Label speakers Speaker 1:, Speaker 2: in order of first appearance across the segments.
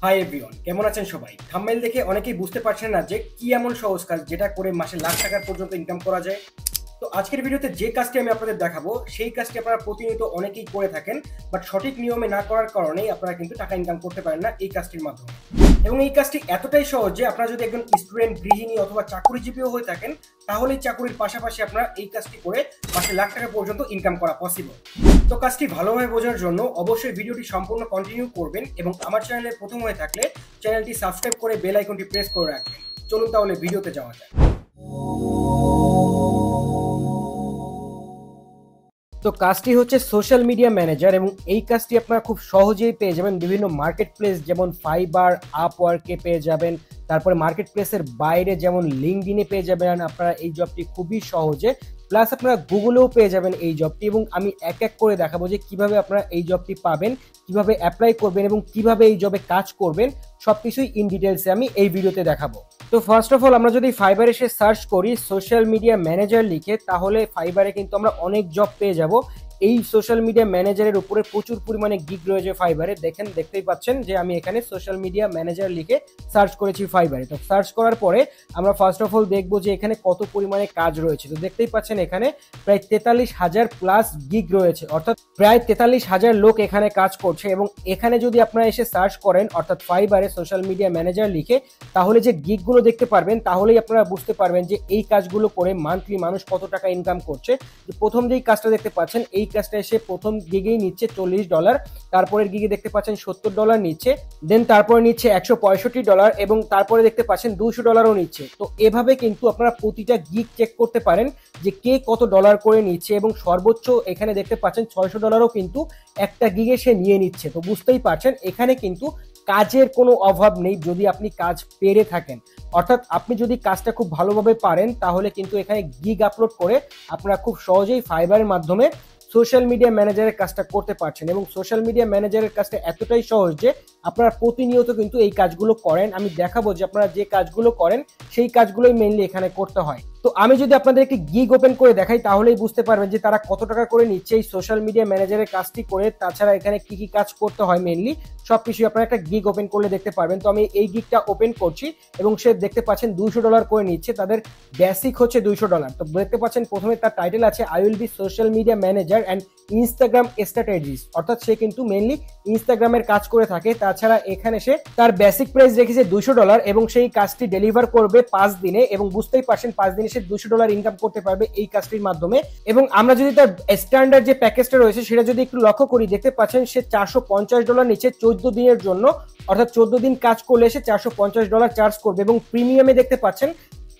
Speaker 1: Hi everyone, কেমন আছেন সবাই? থাম্বনেল দেখে অনেকেই বুঝতে পারছেন না যে কি এমন সহজ কাজ যেটা করে মাসে লাখ টাকা পর্যন্ত ইনকাম করা যায়। তো আজকের ভিডিওতে যে কাজটি আমি আপনাদের দেখাবো সেই কাজটি আপনারা প্রতিনিয়ত অনেকেই করে থাকেন, বাট সঠিক নিয়মে না করার কারণেই আপনারা কিন্তু টাকা ইনকাম করতে পারেন না এই কাজটির মাধ্যমে। এবং এই কাজটি এতটাই সহজ যে আপনারা যদি একজন স্টুডেন্ট, গৃহিণী অথবা চাকরিজীবীও হয়ে থাকেন তাহলে চাকরির পাশাপাশি আপনারা এই কাজটি করে মাসে লাখ টাকা পর্যন্ত ইনকাম করা পসিবল। তো কাজটি ভালোভাবে বোঝার জন্য অবশ্যই ভিডিওটি সম্পূর্ণ কন্টিনিউ করবেন এবং আমার চ্যানেলে প্রথম হয়ে থাকলে চ্যানেলটি সাবস্ক্রাইব করে বেল আইকনটি প্রেস করে রাখবেন। চলুন তাহলে ভিডিওতে যাওয়া যাক। তো কাজটি হচ্ছে সোশ্যাল মিডিয়া ম্যানেজার এবং এই কাজটি আপনারা খুব সহজেই পেয়ে যাবেন বিভিন্ন মার্কেট প্লেস যেমন ফাইবার, আপওয়ার্কে পেয়ে যাবেন। তারপরে মার্কেট প্লেসের বাইরে যেমন লিঙ্কডইনে পেয়ে যাবেন আপনারা এই জবটি খুবই সহজে। প্লাস আপনারা গুগলেও পেয়ে যাবেন এই জবটি এবং আমি এক এক করে দেখাবো যে কিভাবে আপনারা এই জবটি পাবেন, কিভাবে অ্যাপ্লাই করবেন এবং কিভাবে এই জবে কাজ করবেন, সবকিছুই ইন ডিটেলসে আমি এই ভিডিওতে দেখাবো। তো ফার্স্ট অফ অল আমরা যদি ফাইবারে এসে সার্চ করি সোশ্যাল মিডিয়া ম্যানেজার লিখে, তাহলে ফাইবারে কিন্তু আমরা অনেক জব পেয়ে যাব। এই সোশ্যাল মিডিয়া ম্যানেজারের উপরে প্রচুর পরিমাণে গিগ রয়েছে ফাইবারে। দেখতেই পাচ্ছেন যে আমি এখানে সোশ্যাল মিডিয়া ম্যানেজার লিখে সার্চ করেছি ফাইবারে। তো সার্চ করার পরে আমরা ফার্স্ট অফ অল দেখবো যে এখানে কত পরিমাণে কাজ রয়েছে। তো দেখতেই পাচ্ছেন এখানে প্রায় 43,000 প্লাস গিগ রয়েছে, অর্থাৎ প্রায় 43,000 লোক এখানে কাজ করছে। এবং এখানে যদি আপনারা এসে সার্চ করেন অর্থাৎ ফাইবারে সোশ্যাল মিডিয়া ম্যানেজার লিখে, তাহলে যে গিগগুলো দেখতে পারবেন তাহলেই আপনারা বুঝতে পারবেন যে এই কাজগুলো করে মান্থলি মানুষ কত টাকা ইনকাম করছে। প্রথম যেই কাজটা দেখতে পাচ্ছেন এই কাজটা এসে প্রথম গিগেই নিচ্ছে $40, তারপরের গিগে দেখতে পাচ্ছেন $70 নিচ্ছে, দেন তারপরে নিচ্ছে $165 এবং তারপরে দেখতে পাচ্ছেন $200ও নিচ্ছে। তো এভাবে কিন্তু আপনারা প্রতিটা গিগ চেক করতে পারেন যে কে কত ডলার করে নিচ্ছে এবং সর্বোচ্চ এখানে দেখতে পাচ্ছেন $600ও কিন্তু একটা গিগে সে নিয়ে নিচ্ছে। তো বুঝতেই পারছেন এখানে কিন্তু কাজের কোনো অভাব নেই যদি আপনি কাজ পেরে থাকেন, অর্থাৎ আপনি যদি কাজটা খুব ভালোভাবে পারেন তাহলে কিন্তু এখানে গিগ আপলোড করে আপনারা খুব সহজেই ফাইবারের মাধ্যমে সোশ্যাল মিডিয়া ম্যানেজারের কাজটা করতে পারছেন। এবং সোশ্যাল মিডিয়া ম্যানেজারের কাজটা এতটাই সহজ যে আপনারা প্রতিনিয়ত কিন্তু এই কাজগুলো করেন। আমি দেখাবো যে আপনারা যে কাজগুলো করেন সেই কাজগুলোই মেইনলি এখানে করতে হয়। তো আমি যদি আপনাদের একটি গিগ ওপেন করে দেখাই তাহলেই বুঝতে পারবেন যে তারা কত টাকা করে নিচ্ছে এই সোশ্যাল মিডিয়া ম্যানেজারের কাজটি করে। তাছাড়া এখানে কি কি কাজ করতে হয় মেইনলি সবকিছু আপনারা একটা গিগ ওপেন করলে দেখতে পারবেন। তো আমি এই গিগটা ওপেন করছি এবং সে দেখতে পাচ্ছেন $200 করে নিচ্ছে, তাদের বেসিক হচ্ছে $200। তো দেখতে পাচ্ছেন প্রথমে তার টাইটেল আছে I will be social media manager and Instagram strategies, অর্থাৎ সে কিন্তু মেইনলি ইনস্টাগ্রামের কাজ করে থাকে। তাছাড়া এখানে সে তার বেসিক প্রাইস রেখেছে $200 এবং সেই কাজটি ডেলিভার করবে 5 দিনে এবং বুঝতেই পারছেন 5 দিনে সে $200 ইনকাম করতে পারবে এই কাজটির মাধ্যমে। এবং আমরা যদি তার স্ট্যান্ডার্ড যে প্যাকেজটা রয়েছে সেটা যদি একটু লক্ষ্য করি, দেখতে পাচ্ছেন সে $450 নিচ্ছে 14 দিনের জন্য, অর্থাৎ 14 দিন কাজ করলে সে $450 চার্জ করবে। এবং প্রিমিয়ামে দেখতে পাচ্ছেন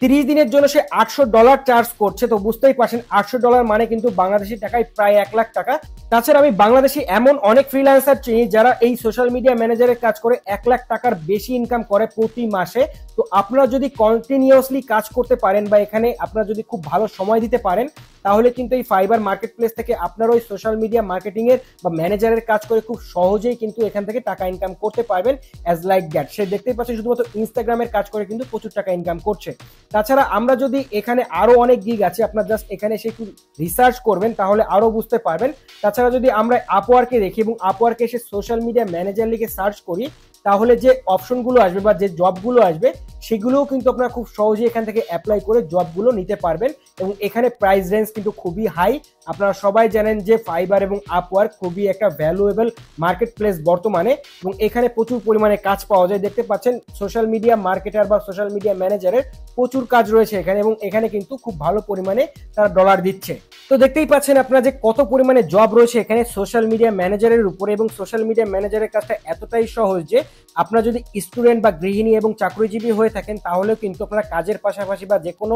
Speaker 1: 30 দিনের জন্য সে $800 চার্জ করছে। তো বুঝতেই পারছেন $800 মানে কিন্তু বাংলাদেশি টাকায় প্রায় 1 লাখ টাকা। তাছাড়া আমি বাংলাদেশি এমন অনেক ফ্রিল্যান্সার চিনি যারা এই সোশ্যাল মিডিয়া ম্যানেজারের কাজ করে 1 লাখ টাকার বেশি ইনকাম করে প্রতি মাসে। তো আপনারা যদি কন্টিনিউয়াসলি কাজ করতে পারেন বা এখানে আপনারা যদি খুব ভালো সময় দিতে পারেন তাহলে কিন্তু এই ফাইবার মার্কেট প্লেস থেকে আপনারা ওই সোশ্যাল মিডিয়া মার্কেটিং এর বা ম্যানেজারের কাজ করে খুব সহজেই কিন্তু এখান থেকে টাকা ইনকাম করতে পারবেন অ্যাজ লাইক দ্যাট। সে দেখতেই পাচ্ছেন শুধুমাত্র ইনস্টাগ্রামের কাজ করে কিন্তু প্রচুর টাকা ইনকাম করছে। তাছাড়া আমরা যদি এখানে আরো অনেক গিগ আছে, আপনার জাস্ট এখানে এসে একটু রিসার্চ করবেন তাহলে আরো বুঝতে পারবেন। তাছাড়া যদি আমরা আপওয়ার্কে দেখি এবং আপওয়ার্কে এসে সোশ্যাল মিডিয়া ম্যানেজার লিখে সার্চ করি তাহলে যে অপশনগুলো আসবে বা যে জবগুলো আসবে সেগুলোও কিন্তু আপনারা খুব সহজেই এখান থেকে অ্যাপ্লাই করে জবগুলো নিতে পারবেন। এবং এখানে প্রাইস রেঞ্জ কিন্তু খুবই হাই। আপনারা সবাই জানেন যে ফাইবার এবং আপওয়ার্ক খুবই একটা ভ্যালুয়েবল মার্কেট প্লেস বর্তমানে এবং এখানে প্রচুর পরিমাণে কাজ পাওয়া যায়। দেখতে পাচ্ছেন সোশ্যাল মিডিয়া মার্কেটার বা সোশ্যাল মিডিয়া ম্যানেজারের প্রচুর কাজ রয়েছে এখানে এবং এখানে কিন্তু খুব ভালো পরিমাণে তারা ডলার দিচ্ছে। তো দেখতেই পাচ্ছেন আপনারা যে কত পরিমাণে জব রয়েছে এখানে সোশ্যাল মিডিয়া ম্যানেজারের উপরে। এবং সোশ্যাল মিডিয়া ম্যানেজারের কাজটা এতটাই সহজ যে আপনারা যদি স্টুডেন্ট বা গৃহিণী এবং চাকরিজীবী হয়ে থাকেন তাহলেও কিন্তু আপনারা কাজের পাশাপাশি বা যে কোনো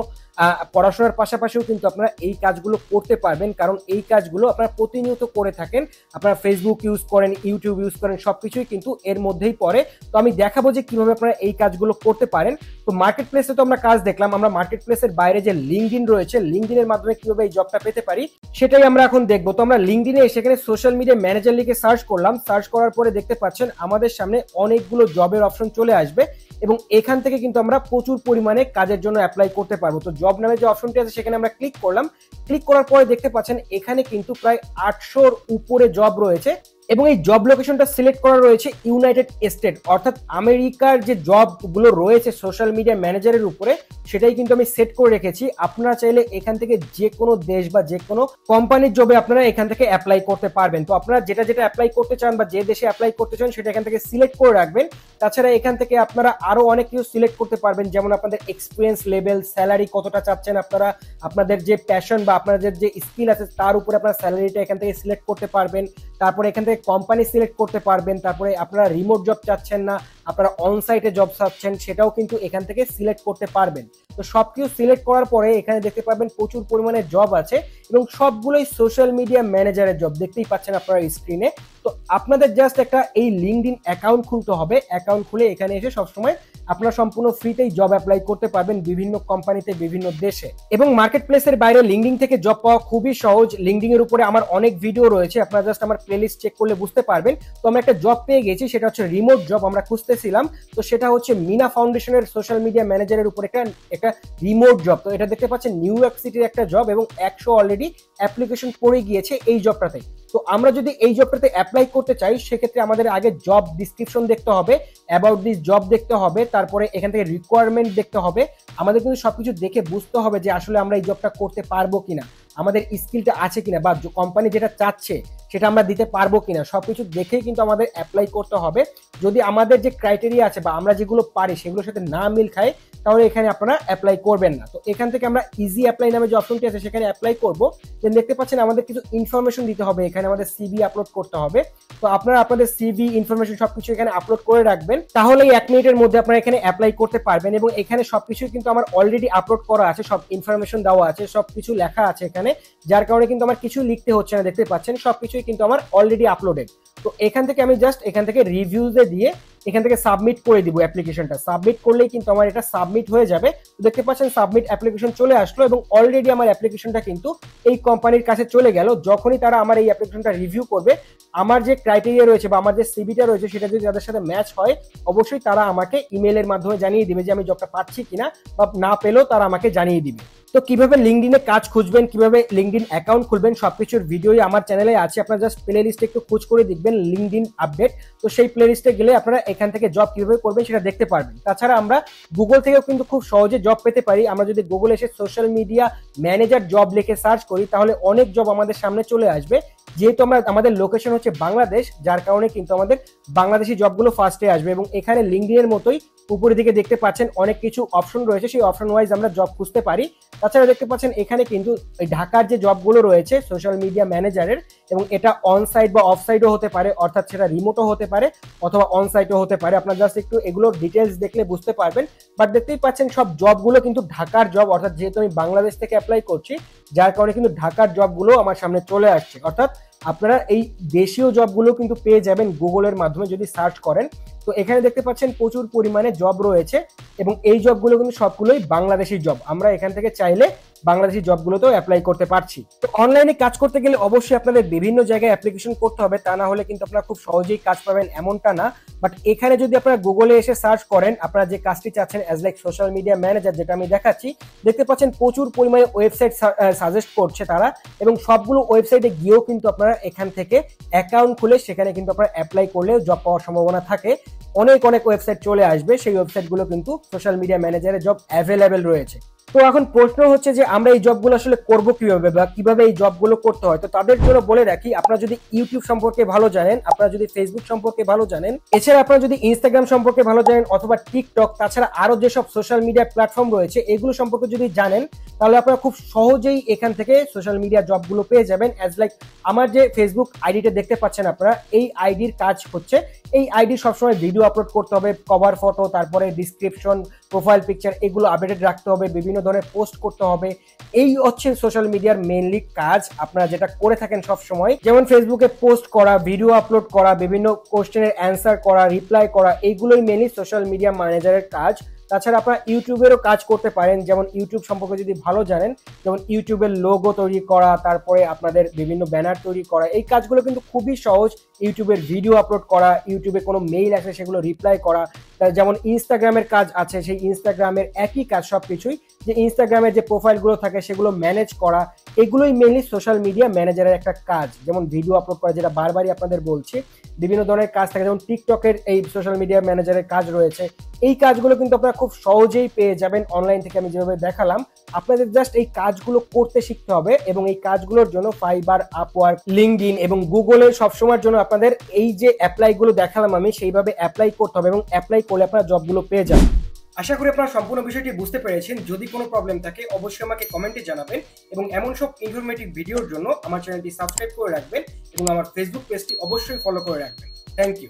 Speaker 1: পড়াশোনার পাশাপাশিও কিন্তু আপনারা এই কাজগুলো করতে পারবেন, কারণ এই কাজগুলো আপনারা প্রতিনিয়ত করে থাকেন। আপনারা ফেসবুক ইউজ করেন, ইউটিউব ইউজ করেন, সবকিছুই কিন্তু এর মধ্যেই পড়ে। তো আমি দেখাবো যে কিভাবে আপনারা এই কাজগুলো করতে পারেন। তো মার্কেট প্লেসে তো আমরা কাজ দেখলাম, আমরা মার্কেট প্লেসের বাইরে যে লিঙ্কডইন রয়েছে লিঙ্কডইনের মাধ্যমে কিভাবে এই জবটা পেতে পারি সেটাই আমরা এখন দেখবো। তো আমরা লিঙ্কডইনে সেখানে সোশ্যাল মিডিয়া ম্যানেজার লিখে সার্চ করলাম। সার্চ করার পরে দেখতে পাচ্ছেন আমাদের সামনে অনেকগুলো জবের অপশন চলে আসবে এবং এখান থেকে কিন্তু আমরা প্রচুর পরিমাণে কাজের জন্য অ্যাপ্লাই করতে পারবো। তো জব নামে যে অপশনটি আছে সেখানে আমরা ক্লিক করলাম। ক্লিক করার পরে দেখতে পাচ্ছেন এখানে কিন্তু প্রায় 800-র উপরে জব রয়েছে এবং এই জব লোকেশনটা সিলেক্ট করা রয়েছে ইউনাইটেড স্টেট, অর্থাৎ আমেরিকার যে জবগুলো রয়েছে সোশ্যাল মিডিয়া ম্যানেজারের উপরে সেটাই কিন্তু আমি সেট করে রেখেছি। আপনারা চাইলে এখান থেকে যে কোনো দেশ বা যে কোনো কোম্পানির জবে আপনারা এখান থেকে অ্যাপ্লাই করতে পারবেন। তো আপনারা যেটা যেটা অ্যাপ্লাই করতে চান বা যে দেশে অ্যাপ্লাই করতে চান সেটা এখান থেকে সিলেক্ট করে রাখবেন। তাছাড়া এখান থেকে আপনারা আরো অনেক কিছু সিলেক্ট করতে পারবেন, যেমন আপনাদের এক্সপিরিয়েন্স লেভেল, স্যালারি কতটা চাচ্ছেন আপনারা, আপনাদের যে প্যাশন বা আপনাদের যে স্কিল আছে তার উপরে আপনারা স্যালারিটা এখান থেকে সিলেক্ট করতে পারবেন। তারপরে এখান থেকে কোম্পানি সিলেক্ট করতে পারবেন। তারপরে আপনারা রিমোট জব চাচ্ছেন না আপনারা অন সাইটে জব চাচ্ছেন সেটাও কিন্তু এখান থেকে সিলেক্ট করতে পারবেন। তো সবকিছু সিলেক্ট করার পরে এখানে দেখতে পাবেন প্রচুর পরিমাণে জব আছে এবং সবগুলোই সোশ্যাল মিডিয়া ম্যানেজারের জব, দেখতেই পাচ্ছেন আপনারা স্ক্রিনে। তো আপনাদের জাস্ট একটা এই লিঙ্কডইন অ্যাকাউন্ট খুলতে হবে। অ্যাকাউন্ট খুলে এখানে এসে সবসময় আপনারা সম্পূর্ণ ফ্রিতেই জব অ্যাপ্লাই করতে পারবেন বিভিন্ন কোম্পানিতে বিভিন্ন দেশে। এবং মার্কেট প্লেসের বাইরে লিঙ্কডইন থেকে জব পাওয়া খুবই সহজ। লিঙ্কডইন এর উপরে আমার অনেক ভিডিও রয়েছে, আপনারা জাস্ট আমার প্লেলিস্ট চেক করলে বুঝতে পারবেন। তো আমরা একটা জব পেয়ে গেছি, সেটা হচ্ছে রিমোট জব আমরা খুঁজতেছিলাম। তো সেটা হচ্ছে মিনা ফাউন্ডেশনের সোশ্যাল মিডিয়া ম্যানেজারের উপর একটা রিমোট জব। তো এটা দেখতে পাচ্ছেন নিউ ইয়র্ক সিটির একটা জব এবং 100 অলরেডি অ্যাপ্লিকেশন পড়ে গিয়েছে এই জবটাতে। তো আমরা যদি এই জবটাতে অ্যাপ্লাই করতে চাই সেক্ষেত্রে আমাদের আগে জব ডিসক্রিপশন দেখতে হবে, অ্যাবাউট দিস জব দেখতে হবে, তারপরে এখান থেকে রিকোয়ারমেন্ট দেখতে হবে। আমাদের কিন্তু সবকিছু দেখে বুঝতে হবে যে আসলে আমরা এই জবটা করতে পারবো কিনা, আমাদের স্কিলটা আছে কিনা, বা কোম্পানি যেটা চাচ্ছে সেটা আমরা দিতে পারবো কিনা, সবকিছু দেখেই কিন্তু আমাদের অ্যাপ্লাই করতে হবে। যদি আমাদের যে ক্রাইটেরিয়া আছে বা আমরা যেগুলো পারি সেগুলোর সাথে না মিল খায় তাহলে এখানে আপনারা অ্যাপ্লাই করবেন না। তো এখান থেকে আমরা ইজি অ্যাপ্লাই নামে যে অপশনটি আছে সেখানে অ্যাপ্লাই করবো। দেন দেখতে পাচ্ছেন আমাদের কিছু ইনফরমেশন দিতে হবে, এখানে আমাদের সিভি আপলোড করতে হবে। তো আপনারা আপনাদের সিভি ইনফরমেশন সবকিছু এখানে আপলোড করে রাখবেন, তাহলে 1 মিনিটের মধ্যে আপনারা এখানে অ্যাপ্লাই করতে পারবেন। এবং এখানে সবকিছু কিন্তু আমার অলরেডি আপলোড করা আছে, সব ইনফরমেশন দেওয়া আছে, সবকিছু লেখা আছে এখানে, যার কারণে কিন্তু আমার কিছু লিখতে হচ্ছে না। দেখতে পাচ্ছেন সবকিছুই কিন্তু আমার অলরেডি আপলোডেড। তো এখান থেকে আমি জাস্ট এখান থেকে রিভিউজে দিয়ে এখান থেকে সাবমিট করে দিব অ্যাপ্লিকেশনটা। সাবমিট করলেই কিন্তু আমার এটা সাবমিট হয়ে যাবে। তো দেখতে পাচ্ছেন সাবমিট অ্যাপ্লিকেশন চলে আসলো এবং অলরেডি আমার অ্যাপ্লিকেশনটা কিন্তু এই কোম্পানির কাছে চলে গেল। যখনই তারা আমার এই অ্যাপ্লিকেশনটা রিভিউ করবে, আমার যে ক্রাইটেরিয়া রয়েছে বা আমার যে সিভিটা রয়েছে সেটা যদি তাদের সাথে ম্যাচ হয় অবশ্যই তারা আমাকে ইমেলের মাধ্যমে জানিয়ে দিবে যে আমি জবটা পাচ্ছি কিনা, বা না পেলেও তারা আমাকে জানিয়ে দিবে। তো কিভাবে লিঙ্কডইনে কাজ খুঁজবেন, কিভাবে লিঙ্কডইন অ্যাকাউন্ট খুলবেন, সবকিছুর ভিডিওই আমার চ্যানেলে আছে। আপনারা জাস্ট প্লে লিস্টে একটু খোঁজ করে দেখবেন লিঙ্কডইন আপডেট। তো সেই প্লে লিস্টে গেলে আপনারা এখান থেকে জব কিভাবে করবেন সেটা দেখতে পারবেন। তাছাড়া আমরা গুগল থেকেও কিন্তু খুব সহজে জব পেতে পারি। আমরা যদি গুগলে এসে সোশ্যাল মিডিয়া ম্যানেজার জব লিখে সার্চ করি তাহলে অনেক জব আমাদের সামনে চলে আসবে। যেহেতু আমাদের লোকেশন হচ্ছে বাংলাদেশ, যার কারণে কিন্তু আমাদের বাংলাদেশি জবগুলো ফার্স্টে আসবে। এবং এখানে লিঙ্কডইনের মতোই উপরের দিকে দেখতে পাচ্ছেন অনেক কিছু অপশন রয়েছে, সেই অপশন ওয়াইজ আমরা জব খুঁজতে পারি। তাছাড়া দেখতে পাচ্ছেন এখানে কিন্তু ঢাকার যে জবগুলো রয়েছে সোশ্যাল মিডিয়া ম্যানেজারের, এবং এটা অন সাইট বা অফ সাইটও হতে পারে, অর্থাৎ সেটা রিমোটও হতে পারে অথবা অন সাইটও হতে পারে। আপনারা জাস্ট একটু এগুলোর ডিটেলস দেখলে বুঝতে পারবেন। বাট দেখতেই পাচ্ছেন সব জবগুলো কিন্তু ঢাকার জব, অর্থাৎ যেহেতু আমি বাংলাদেশ থেকে অ্যাপ্লাই করছি যার কারণে কিন্তু ঢাকার জবগুলো আমার সামনে চলে আসছে। অর্থাৎ আপনারা এই দেশীয় জবগুলো কিন্তু পেয়ে যাবেন গুগলের মাধ্যমে যদি সার্চ করেন। তো এখানে দেখতে পাচ্ছেন প্রচুর পরিমাণে জব রয়েছে এবং এই জবগুলো কিন্তু সবগুলোই বাংলাদেশি জব। আমরা এখান থেকে চাইলে বাংলাদেশি জবগুলোতেও অ্যাপ্লাই করতে পারছি। তো অনলাইনে কাজ করতে গেলে অবশ্যই আপনাদের বিভিন্ন জায়গায় অ্যাপ্লিকেশন করতে হবে, তা না হলে কিন্তু আপনারা খুব সহজেই কাজ পাবেন এমনটা না। বাট এখানে যদি আপনারা গুগলে এসে সার্চ করেন আপনারা যে কাজটি চাচ্ছেন as like social media manager, যেটা আমি দেখাচ্ছি, দেখতে পাচ্ছেন প্রচুর পরিমাণে ওয়েবসাইট সাজেস্ট করছে তারা, এবং সবগুলো ওয়েবসাইটে গিয়েও কিন্তু আপনারা এখান থেকে অ্যাকাউন্ট খুলে সেখানে কিন্তু আপনারা অ্যাপ্লাই করলে জব পাওয়ার সম্ভাবনা থাকে। অনেক ওয়েবসাইট চলে আসবে, সেই ওয়েবসাইটগুলো কিন্তু সোশ্যাল মিডিয়া ম্যানেজারের জব অ্যাভেলেবেল রয়েছে। তো এখন প্রশ্ন হচ্ছে যে আমরা এই জবগুলো আসলে করব কিভাবে বা কিভাবে এই জবগুলো করতে হয়। তো তাদের জন্য বলে রাখি, আপনারা যদি ইউটিউব সম্পর্কে ভালো জানেন, আপনারা যদি ফেসবুক সম্পর্কে ভালো জানেন, এছাড়া আপনারা যদি ইনস্টাগ্রাম সম্পর্কে ভালো জানেন অথবা টিকটক, তাছাড়া আরো যেসব সোশ্যাল মিডিয়া প্ল্যাটফর্ম রয়েছে এগুলো সম্পর্কে যদি জানেন তাহলে আপনারা খুব সহজেই এখান থেকে সোশ্যাল মিডিয়া জবগুলো পেয়ে যাবেন। অ্যাজ লাইক আমার যে ফেসবুক আইডিটা দেখতে পাচ্ছেন আপনারা, এই আইডির কাজ হচ্ছে এই আইডি সবসময় ভিডিও আপলোড করতে হবে, কভার ফটো, তারপরে ডিসক্রিপশন, প্রোফাইল পিকচার, এগুলো আপডেটেড রাখতে হবে, বিভিন্ন ধরনের পোস্ট করতে হবে। এই হচ্ছে সোশ্যাল মিডিয়ার মেইনলি কাজ আপনারা যেটা করে থাকেন সব সময়, যেমন ফেসবুকে পোস্ট করা, ভিডিও আপলোড করা, বিভিন্ন কোশ্চেনের অ্যান্সার করা, রিপ্লাই করা, এইগুলোই মেইনলি সোশ্যাল মিডিয়া ম্যানেজারের কাজ। তাছাড়া আপনারা ইউটিউবেরও কাজ করতে পারেন, যেমন ইউটিউব সম্পর্কে যদি ভালো জানেন, যেমন ইউটিউবের লোগো তৈরি করা, তারপরে আপনাদের বিভিন্ন ব্যানার তৈরি করা, এই কাজগুলো কিন্তু খুবই সহজ। ইউটিউবের ভিডিও আপলোড করা, ইউটিউবে কোনো মেইল আসে সেগুলো রিপ্লাই করা, যেমন ইনস্টাগ্রামের কাজ আছে সেই ইনস্টাগ্রামের একই কাজ সবকিছুই, যে ইনস্টাগ্রামের যে প্রোফাইলগুলো থাকে সেগুলো ম্যানেজ করা, এগুলোই মেইনলি সোশ্যাল মিডিয়া ম্যানেজারের একটা কাজ। যেমন ভিডিও আপলোড করা, যেটা বারবারই আপনাদের বলছি, বিভিন্ন ধরনের কাজ থাকে, যেমন টিকটকের এই সোশ্যাল মিডিয়া ম্যানেজারের কাজ রয়েছে। এই কাজগুলো কিন্তু আপনারা খুব সহজেই পেয়ে যাবেন অনলাইন থেকে, আমি যেভাবে দেখালাম। আপনাদের জাস্ট এই কাজগুলো করতে শিখতে হবে, এবং এই কাজগুলোর জন্য ফাইবার, আপওয়ার্ক, লিঙ্কডইন এবং গুগলে সবসময়ের জন্য আপনাদের এই যে অ্যাপ্লাইগুলো দেখালাম আমি, সেইভাবে অ্যাপ্লাই করতে হবে, এবং অ্যাপ্লাই করলে আপনারা জবগুলো পেয়ে যাবেন। আশা করি আপনারা সম্পূর্ণ বিষয়টি বুঝতে পেরেছেন। যদি কোনো প্রবলেম থাকে অবশ্যই আমাকে কমেন্টে জানাবেন, এবং এমন সব ইনফরমেটিভ ভিডিওর জন্য আমার চ্যানেলটি সাবস্ক্রাইব করে রাখবেন, এবং আমার ফেসবুক পেজটি অবশ্যই ফলো করে রাখবেন। Thank you.